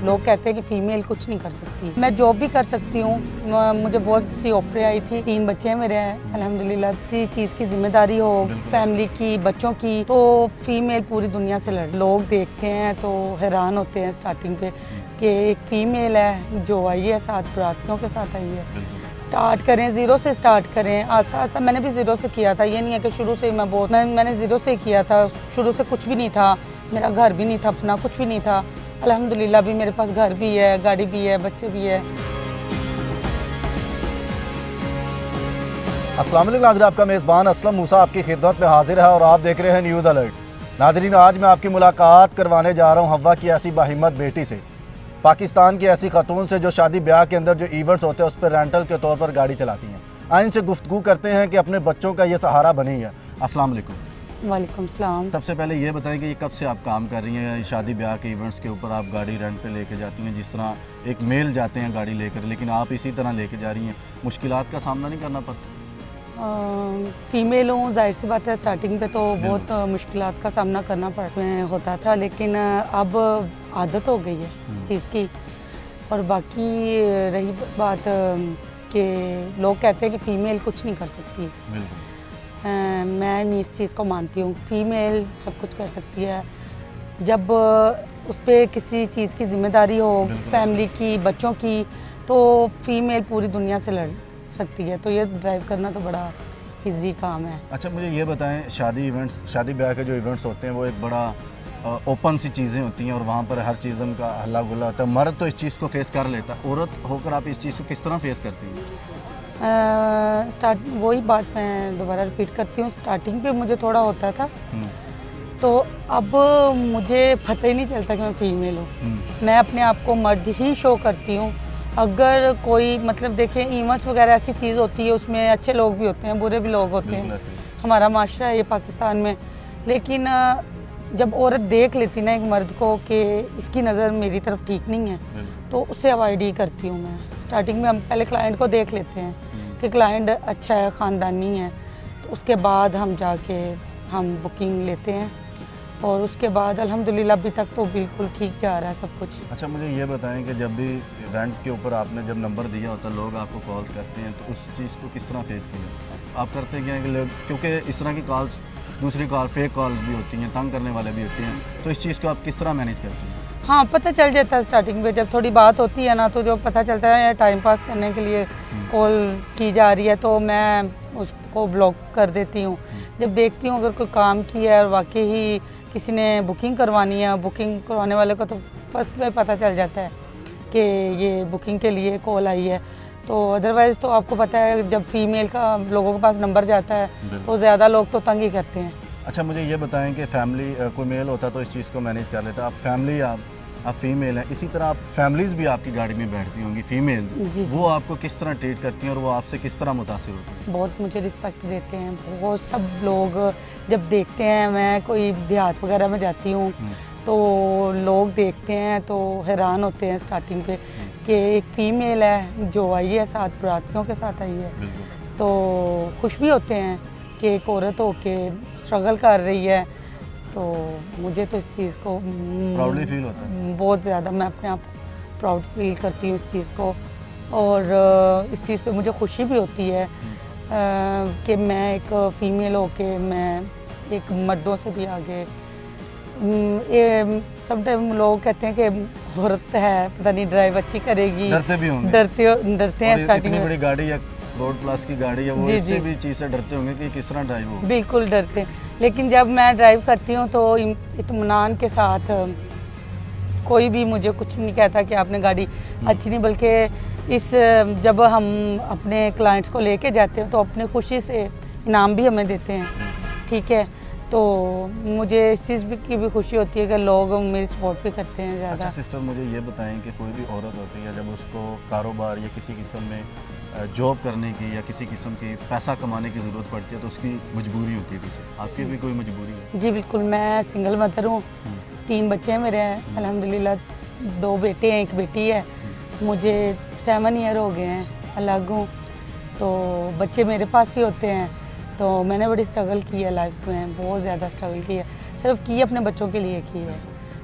लोग कहते हैं कि फ़ीमेल कुछ नहीं कर सकती। मैं जॉब भी कर सकती हूँ, मुझे बहुत सी ऑफरें आई थी, 3 बच्चे हैं मेरे हैं अल्हम्दुलिल्लाह। किसी चीज़ की जिम्मेदारी हो फैमिली की, बच्चों की, तो फ़ीमेल पूरी दुनिया से लड़। लोग देखते हैं तो हैरान होते हैं स्टार्टिंग पे कि एक फ़ीमेल है जो आई है, 7 बरातियों के साथ आई है। स्टार्ट करें, ज़ीरो से स्टार्ट करें, आस्ता आस्ता। मैंने भी ज़ीरो से किया था, ये नहीं है कि शुरू से ही मैंने ज़ीरो से किया था। शुरू से कुछ भी नहीं था, मेरा घर भी नहीं था अपना, कुछ भी नहीं था। अल्हम्दुलिल्लाह भी मेरे पास घर भी है, गाड़ी भी है, बच्चे भी है। अस्सलाम वालेकुम नाज़रीन, आपका मेज़बान असलम मूसा आपकी खिदमत में हाजिर है और आप देख रहे हैं न्यूज़ अलर्ट। नाज़रीन, आज मैं आपकी मुलाकात करवाने जा रहा हूँ हव्वा की ऐसी बाहिम्मत बेटी से, पाकिस्तान की ऐसी खातून से जो शादी ब्याह के अंदर जो इवेंट्स होते हैं उस पर रेंटल के तौर पर गाड़ी चलाती हैं। आइन से गुफ्तगू करते हैं कि अपने बच्चों का ये सहारा बनी है। अस्सलाम वालेकुम। वालेकुम सलाम। सबसे पहले ये बताएं कि ये कब से आप काम कर रही हैं? शादी ब्याह के इवेंट्स के ऊपर आप गाड़ी रेंट पे लेके जाती हैं, जिस तरह एक मेल जाते हैं गाड़ी लेकर, लेकिन आप इसी तरह लेके जा रही हैं। मुश्किलात का सामना नहीं करना पड़ता? फ़ीमेल हूँ, जाहिर सी बात है स्टार्टिंग पे तो बहुत मुश्किलात का सामना करना होता था, लेकिन अब आदत हो गई है इस चीज़ की। और बाकी रही बात कि लोग कहते हैं कि फ़ीमेल कुछ नहीं कर सकती। मैं नहीं इस चीज़ को मानती हूँ। फ़ीमेल सब कुछ कर सकती है जब उस पर किसी चीज़ की जिम्मेदारी हो फैमिली की, बच्चों की, तो फ़ीमेल पूरी दुनिया से लड़ सकती है। तो ये ड्राइव करना तो बड़ा इजी काम है। अच्छा, मुझे ये बताएं, शादी ब्याह के जो इवेंट्स होते हैं वो एक बड़ा ओपन सी चीज़ें होती हैं और वहाँ पर हर चीज़ का हल्ला गुल्ला होता है। मर्द तो इस चीज़ को फेस कर लेता है, औरत होकर आप इस चीज़ को किस तरह फेस करती हैं? वही बात मैं दोबारा रिपीट करती हूँ, स्टार्टिंग पे मुझे थोड़ा होता था, तो अब मुझे पता ही नहीं चलता कि मैं फ़ीमेल हूँ। मैं अपने आप को मर्द ही शो करती हूँ। अगर कोई मतलब देखें, इवेंट्स वगैरह ऐसी चीज़ होती है, उसमें अच्छे लोग भी होते हैं, बुरे भी लोग होते हैं। हमारा माशरा है ये पाकिस्तान में। लेकिन जब औरत देख लेती ना एक मर्द को कि इसकी नज़र मेरी तरफ ठीक नहीं है, तो उसे अवॉइड ही करती हूँ मैं। स्टार्टिंग में हम पहले क्लाइंट को देख लेते हैं कि क्लाइंट अच्छा है, ख़ानदानी है, तो उसके बाद हम जाके हम बुकिंग लेते हैं और उसके बाद अल्हम्दुलिल्लाह अभी तक तो बिल्कुल ठीक जा रहा है सब कुछ। अच्छा, मुझे ये बताएं कि जब भी रेंट के ऊपर आपने जब नंबर दिया होता है, लोग आपको कॉल्स करते हैं, तो उस चीज़ को किस तरह फेस किया आप करते हैं कि लोग, क्योंकि इस तरह की कॉल्स, दूसरी कॉल, फेक कॉल्स भी होती हैं, तंग करने वाले भी होते हैं, तो इस चीज़ को आप किस तरह मैनेज करते हैं? हाँ, पता चल जाता है स्टार्टिंग में, जब थोड़ी बात होती है ना, तो जो पता चलता है टाइम पास करने के लिए कॉल की जा रही है, तो मैं उसको ब्लॉक कर देती हूँ। जब देखती हूँ अगर कोई काम किया है और वाकई ही किसी ने बुकिंग करवानी है, बुकिंग करवाने वाले को तो फर्स्ट में पता चल जाता है कि ये बुकिंग के लिए कॉल आई है। तो अदरवाइज़ तो आपको पता है जब फीमेल का लोगों के पास नंबर जाता है तो ज़्यादा लोग तो तंग ही करते हैं। अच्छा, मुझे ये बताएं कि फैमिली, कोई मेल होता तो इस चीज़ को मैनेज कर लेता, आप फैमिली, आप फीमेल हैं, इसी तरह आप फैमिलीज़ भी आपकी गाड़ी में बैठती होंगी फीमेल, वो आपको किस तरह ट्रीट करती हैं और वो आपसे किस तरह मुतासिर होती हैं? बहुत मुझे रिस्पेक्ट देते हैं, बहुत। सब लोग जब देखते हैं, मैं कोई देहात वगैरह में जाती हूँ तो लोग देखते हैं तो हैरान होते हैं स्टार्टिंग पे कि एक फ़ीमेल है जो आई है, 7 बरातियों के साथ आई है, तो खुश भी होते हैं कि एक औरत होके स्ट्रगल कर रही है। तो मुझे तो इस चीज़ को प्राउडली फील होता है, बहुत ज़्यादा। मैं अपने आप प्राउड फील करती हूँ इस चीज़ को, और इस चीज़ पे मुझे खुशी भी होती है कि मैं एक फ़ीमेल होके मैं एक मर्दों से भी आगे। समटाइम लोग कहते हैं कि औरत है, पता नहीं ड्राइव अच्छी करेगी, डरते भी होंगे, डरते हैं स्टार्टिंग में। इतनी बड़ी गाड़ी या रोड प्लस की गाड़ी है, वो इससे भी चीज़ से डरते होंगे कि किस तरह ड्राइव हो। बिल्कुल डरते हैं, लेकिन जब मैं ड्राइव करती हूँ तो इत्मीनान के साथ कोई भी मुझे कुछ नहीं कहता कि आपने गाड़ी अच्छी नहीं, बल्कि जब हम अपने क्लाइंट्स को लेके जाते हैं तो अपने खुशी से इनाम भी हमें देते हैं, ठीक है। तो मुझे इस चीज़ की भी खुशी होती है कि लोग मेरी सपोर्ट भी करते हैं ज़्यादा। अच्छा सिस्टर, मुझे ये बताएं कि कोई भी औरत होती है जब उसको कारोबार या किसी किस्म में जॉब करने की या किसी किस्म की पैसा कमाने की ज़रूरत पड़ती है तो उसकी मजबूरी होती है पीछे, आपकी भी कोई मजबूरी है? जी बिल्कुल, मैं सिंगल मदर हूँ, 3 बच्चे हैं मेरे हैं अल्हम्दुलिल्लाह, 2 बेटे हैं, 1 बेटी है। मुझे 7 ईयर हो गए हैं अलग हूँ, तो बच्चे मेरे पास ही होते हैं। तो मैंने बड़ी स्ट्रगल की है लाइफ में, बहुत ज़्यादा स्ट्रगल की है, सिर्फ की अपने बच्चों के लिए की है।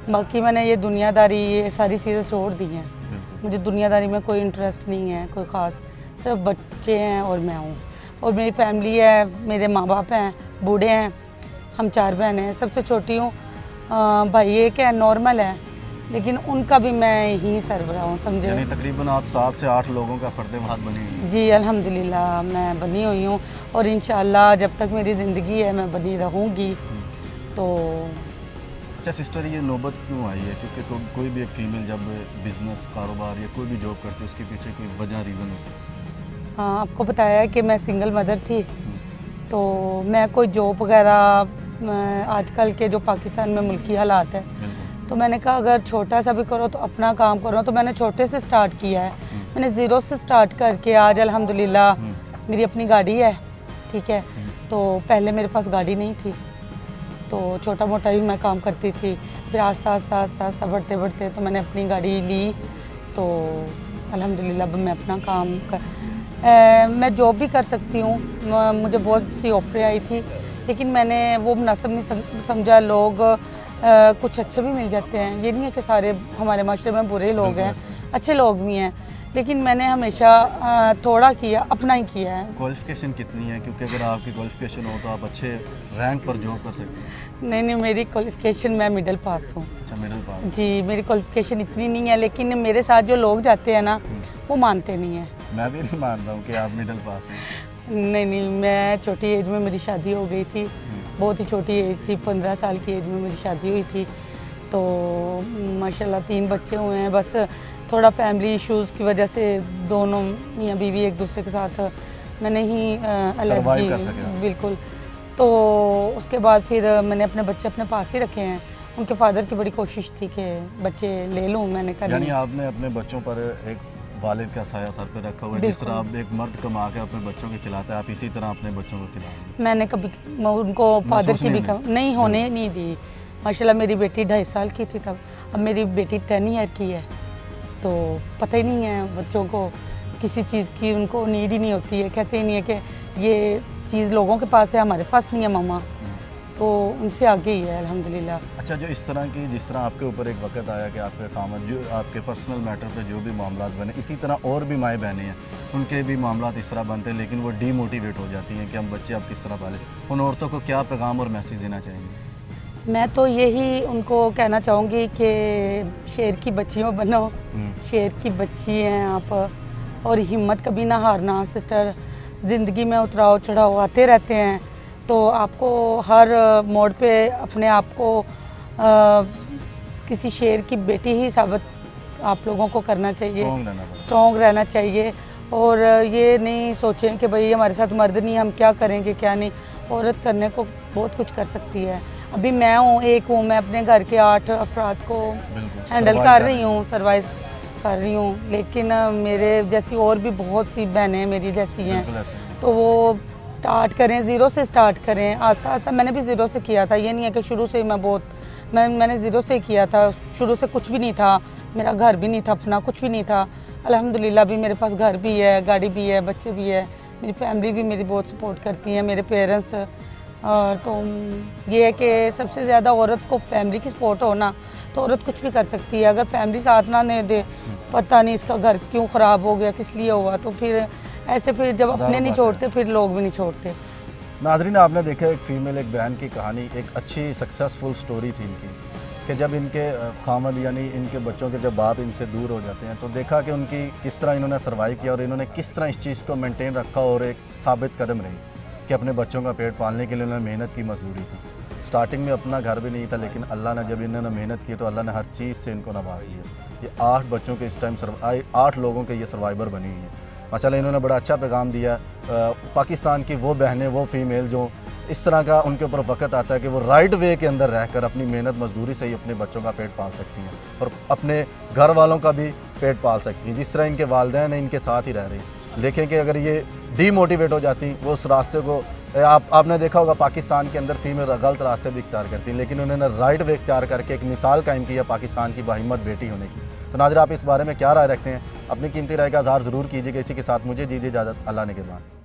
बाकी मैंने ये दुनियादारी ये सारी चीज़ें छोड़ दी हैं। बिल्कुल। मुझे दुनियादारी में कोई इंटरेस्ट नहीं है, कोई ख़ास, सिर्फ बच्चे हैं और मैं हूँ और मेरी फैमिली है, मेरे माँ बाप हैं, बूढ़े हैं, हम 4 बहनें हैं, सबसे छोटी हूँ। भाई एक है, नॉर्मल है, लेकिन उनका भी मैं ही सरबराह हूँ, समझे। यानी तकरीबन आप 7 से 8 लोगों का फ़र्द महत बनी हुई हैं। जी अल्हम्दुलिल्लाह मैं बनी हुई हूँ और इंशाल्लाह जब तक मेरी ज़िंदगी है मैं बनी रहूँगी। तो अच्छा सिस्टर, ये नौबत क्यों आई है? क्योंकि कोई भी एक फ़ीमेल जब बिज़नेस, कारोबार या कोई भी जॉब करती है उसके पीछे कोई वजह, रीज़न होती है। हाँ, आपको बताया है कि मैं सिंगल मदर थी, तो मैं कोई जॉब वगैरह आजकल के जो पाकिस्तान में मुल्की हालात है, बिल्कुल। तो मैंने कहा अगर छोटा सा भी करो तो अपना काम करो, तो मैंने छोटे से स्टार्ट किया है। मैंने ज़ीरो से स्टार्ट करके आज अल्हम्दुलिल्लाह मेरी अपनी गाड़ी है, ठीक है। तो पहले मेरे पास गाड़ी नहीं थी, तो छोटा मोटा ही मैं काम करती थी, फिर आस्ता आस्ता बढ़ते बढ़ते तो मैंने अपनी गाड़ी ली, तो अल्हम्दुलिल्लाह अब मैं अपना काम मैं जॉब भी कर सकती हूँ। मुझे बहुत सी ऑफरें आई थी, लेकिन मैंने वो मुनासिब नहीं समझा। लोग कुछ अच्छे भी मिल जाते हैं, ये नहीं है कि सारे हमारे माशरे में बुरे लोग हैं, अच्छे लोग भी हैं, लेकिन मैंने हमेशा थोड़ा किया, अपना ही किया है। क्वालिफ़िकेशन कितनी है? क्योंकि अगर आपकी क्वालिफ़िकेशन हो तो आप अच्छे रैंक पर जॉब कर सकते हैं। नहीं, मेरी क्वालिफ़िकेशन मैं मिडिल पास हूँ। अच्छा, मिडिल पास। जी, मेरी क्वालिफ़िकेशन इतनी नहीं है, लेकिन मेरे साथ जो लोग जाते हैं ना, वो मानते नहीं हैं। मैं भी नहीं मान रहा हूँ कि आप मिडिल पास हैं। नहीं, मैं छोटी एज में मेरी शादी हो गई थी, बहुत ही छोटी एज थी, 15 साल की एज में मेरी शादी हुई थी। तो माशाल्लाह 3 बच्चे हुए हैं, बस थोड़ा फैमिली इश्यूज़ की वजह से दोनों मियाँ बीवी एक दूसरे के साथ मैंने ही अलग Survive कर की, सके आप। बिल्कुल। तो उसके बाद फिर मैंने अपने बच्चे अपने पास ही रखे हैं। उनके फादर की बड़ी कोशिश थी कि बच्चे ले लूँ, मैंने कहा यानी नहीं। आपने अपने बच्चों पर एक वालिद का साया सर पे रखा हुआ है। जिस तरह आप एक मर्द कमा के अपने बच्चों को खिलाते हैं, आप इसी तरह अपने बच्चों को खिलाएंगे। मैंने कभी उनको फादर की भी नहीं होने नहीं दी। माशाल्लाह मेरी बेटी 2.5 साल की थी तब, अब मेरी बेटी 10 ईयर की है, तो पता ही नहीं है बच्चों को किसी चीज़ की, उनको नीड ही नहीं होती है। कहते ही नहीं है कि ये चीज़ लोगों के पास है, हमारे पास नहीं है मामा, तो उनसे आगे ही है अल्हम्दुलिल्लाह। अच्छा, जो इस तरह की, जिस तरह आपके ऊपर एक वक्त आया कि आपके कामत जो आपके पर्सनल मैटर पे जो भी मामला बने, इसी तरह और भी माएँ बहनें हैं, उनके भी मामला इस तरह बनते हैं, लेकिन वो डीमोटिवेट हो जाती हैं कि हम बच्चे अब किस तरह पालें। उन औरतों को क्या पैगाम और मैसेज देना चाहेंगे? मैं तो यही उनको कहना चाहूँगी कि शेर की बच्चियों बनो, शेर की बच्ची हैं आप, और हिम्मत कभी ना हारना सिस्टर। ज़िंदगी में उतराव चढ़ाव आते रहते हैं, तो आपको हर मोड़ पे अपने आप को किसी शेर की बेटी ही साबित आप लोगों को करना चाहिए, स्ट्रॉन्ग रहना चाहिए। और ये नहीं सोचें कि भाई हमारे साथ मर्द नहीं, हम क्या करेंगे क्या नहीं। औरत करने को बहुत कुछ कर सकती है। अभी मैं हूँ, एक हूँ, मैं अपने घर के 8 अफराद को हैंडल कर रही हूँ, सर्वाइव कर रही हूँ, लेकिन मेरे जैसी और भी बहुत सी बहनें मेरी जैसी हैं, तो वो स्टार्ट करें, ज़ीरो से स्टार्ट करें, आस्ता आस्ता। मैंने भी ज़ीरो से किया था, ये नहीं है कि शुरू से ही मैंने ज़ीरो से किया था। शुरू से कुछ भी नहीं था, मेरा घर भी नहीं था अपना, कुछ भी नहीं था। अल्हम्दुलिल्लाह भी मेरे पास घर भी है, गाड़ी भी है, बच्चे भी है, मेरी फैमिली भी मेरी बहुत सपोर्ट करती है, मेरे पेरेंट्स। और तो ये है कि सबसे ज़्यादा औरत को फैमिली की सपोर्ट हो ना, तो औरत कुछ भी कर सकती है। अगर फैमिली साथ ना दे, पता नहीं इसका घर क्यों ख़राब हो गया, किस लिए हुआ, तो फिर ऐसे फिर जब अपने नहीं छोड़ते फिर लोग भी नहीं छोड़ते। नाज़रीन, आपने देखा एक फ़ीमेल, एक बहन की कहानी, एक अच्छी सक्सेसफुल स्टोरी थी इनकी, कि जब इनके खामद यानी इनके बच्चों के जब बाप इनसे दूर हो जाते हैं, तो देखा कि उनकी किस तरह इन्होंने सर्वाइव किया और इन्होंने किस तरह इस चीज़ को मेंटेन रखा और एक साबित कदम रही कि अपने बच्चों का पेट पालने के लिए उन्होंने मेहनत की, मजदूरी की। स्टार्टिंग में अपना घर भी नहीं था, लेकिन अल्लाह ने जब इन्होंने मेहनत की तो अल्लाह ने हर चीज़ से इनको नवाज दिया। ये 8 बच्चों के इस टाइम 8 लोगों के ये सर्वाइवर बनी हुई है। माशाल्लाह इन्होंने बड़ा अच्छा पैगाम दिया। पाकिस्तान की वो बहनें, वो फीमेल जो इस तरह का उनके ऊपर वक्त आता है कि वो राइट वे के अंदर रहकर अपनी मेहनत मजदूरी से ही अपने बच्चों का पेट पाल सकती हैं और अपने घर वालों का भी पेट पाल सकती हैं। जिस तरह इनके वालिदैन इनके साथ ही रह रही हैं। देखें कि अगर ये डीमोटिवेट हो जाती, वो उस रास्ते को आपने देखा होगा पाकिस्तान के अंदर फीमेल गलत रास्ते भी इख्तियार करती हैं, लेकिन उन्होंने राइट वे इख्तियार करके एक मिसाल कायम की है पाकिस्तान की बाहिम्मत बेटी होने की। तो नाज़रीन, आप इस बारे में क्या राय रखते हैं? अपनी कीमती राय का इज़हार ज़रूर कीजिएगा। इसी के साथ मुझे दीजिए इजाज़त। अल्लाह ने के बाद।